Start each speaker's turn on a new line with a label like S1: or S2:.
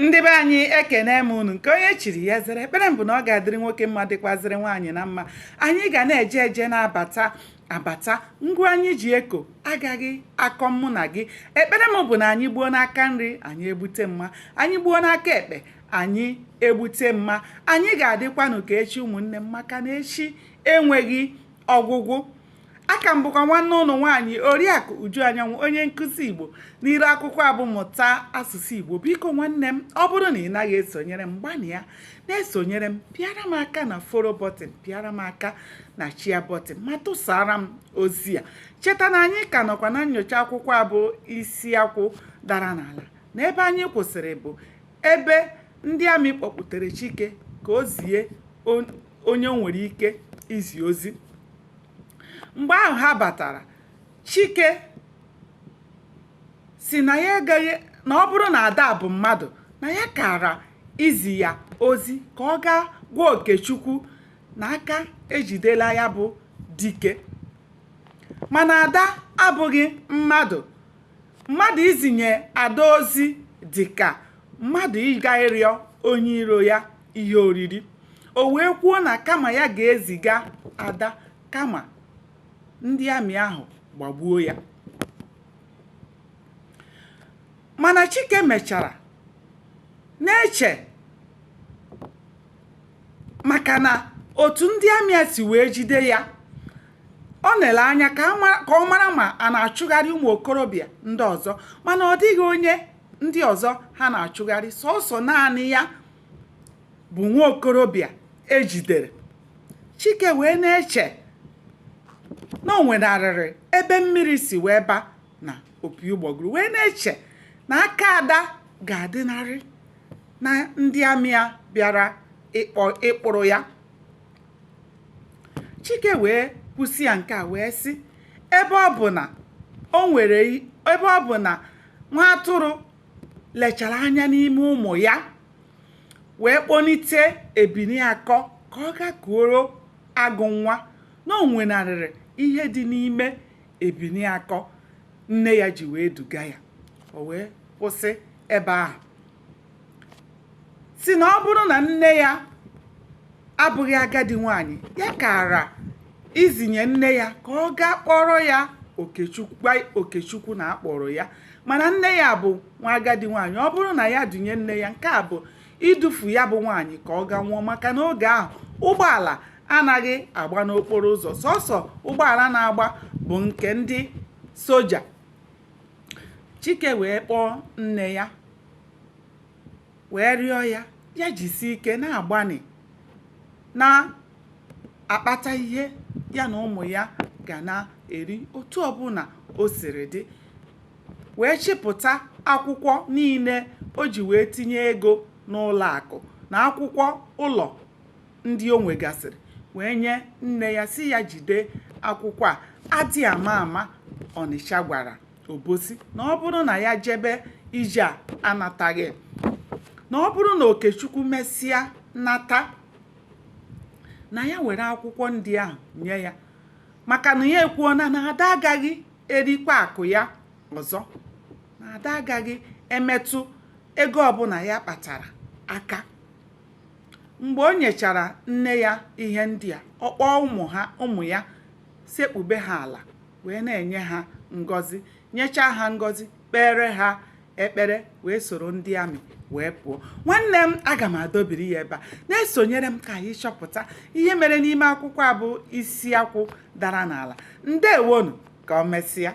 S1: Ndị be anyị ekene m unu nke onye chiri ya zere. Ekpere m bụ na ọ ga-adịrị nwoke mma dịkwazịrị nwaanyị na mma. Anyị ga na-eje eje na-abata ngwa anyị ji eko agaghị akọ mụ na gị. Ekpere m bụ na anyị gbuo n'aka nri anyị egbute mma, anyị gbuo n'aka ekpe anyị egbute mma. Anyị ga-adịkwanụ ka echi ụmụnne m, maka na echi enweghị ọgwụgwụ. Aka m bụkwa nwanne ụnụ nwaanyị Oriakụ Uju Anyanwụ, onye nkụzi Igbo n'ire akwụkwọ abụ mmụta asụsụ Igbo. Biko nwanne m, ọ bụrụ na ị naghị esonyere m, gbanịa na-esonyere m, pịara m aka na folo bọtịn, pịara m aka na chia bọtịn, ma tụsara m ozi a. Cheta na anyị ka nọkwa na nnyocha akwụkwọ abụ isi akwụ dara n'ala, na ebe anyị kwụsịrị bụ ebe ndị amị kpọpụtere Chike ka o zie onye o nwere ike izi ozi. Mgbe ahụ ha batara, Chike si na ya agaghị, na ọ bụrụ na Ada bụ mmadụ, na ya kara izi ya ozi ka ọ gaa gwa Okechukwu na aka ejidela ya bụ dike. Mana Ada abụghị mmadụ izinye Ada ozi dịka mmadụ ịga ịrịọ onye iro ya ihe oriri. O wee kwuo na kama ya ga-eziga Ada, kama ndị amị ahụ gbagbuo ya. Mana Chike mechara na-eche, maka na otu ndị amị si wee jide ya, ọ nele anya ka ọ mara ma a na-achụgharị ụmụ okorobịa ndị ọzọ, mana ọ dịghị onye ndị ọzọ ha na-achụgharị, sọsọ naanị ya bụ nwa okorobịa ejidere. Chike wee na-eche na o nwenarịrị ebe mmiri si wee ba na opi ụgbọgụrụ, wee na-eche na aka Ada ga-adịnarị na ndị amị a bịara ịkpụrụ ya. Chike wee kwụsị ya nke a wee sị, ebe ọ bụ na nwa atụrụ lechara anya n'ime ụmụ ya wee kpọnite Ebiniakọ ka ọ gakuoro agụ nwa, na o nwenarịrị ihe dị n'ime Ebiniakọ nne ya ji wee duga ya. O wee kwụsị ebe ahụ, si na ọ bụrụ na nne ya abụghị agadi nwanyị, ya kara izinye nne ya ka ọ gaa kpọrọ ya Okechukwu na akpọrọ ya. Mana nne ya bụ nwa agadi nwanyị, ọ bụrụ na ya dunye nne ya, nke a bụ idufu ya bụ nwanyị ka ọ gaa nwụọ, maka na oge ahụ ụgbọala anaghị agba n'okporo ụzọ, sọsọ ụgbọala na-agba bụ nke ndị soja. Chike wee kpọọ nne ya wee rịọ ya jisi ike na-agbanị na-akpata ihe ya na ụmụ ya ga na-eri otu ọbụla o siri dị, wee chịpụta akwụkwọ niile o ji wee tinye ego n'ụlọ akụ na akwụkwọ ụlọ ndị o nwegasịrị, wee nye nne ya, si ya jide akwụkwọ a. Adị ama Ọnịcha gwara Obosi na ọ bụrụ na ya jebe ije a anataghị, na ọ bụrụ na Okechukwu mesịa nata, na ya were akwụkwọ ndị ahụ nye ya, maka na ya ekwuona na Ada agaghị erikwa akụ ya ọzọ, na Ada agaghị emetụ ego ọbụla ya kpatara aka. Mgbe o nyechara nne ya ihe ndị a, ọ kpọọ ụmụ ya sekpube ha ala, wee na-enye ha ngọzi, nyecha ha ngọzi, kpere ha ekpere, wee soro ndị amị wee pụọ. Nwanne m, aga m adọbiri ya ebe a, na-esonyere m ka anyị chọpụta ihe mere n'ime akwụkwọ abụ isi akwụ dara n'ala. Ndewonu, ka o mesịa.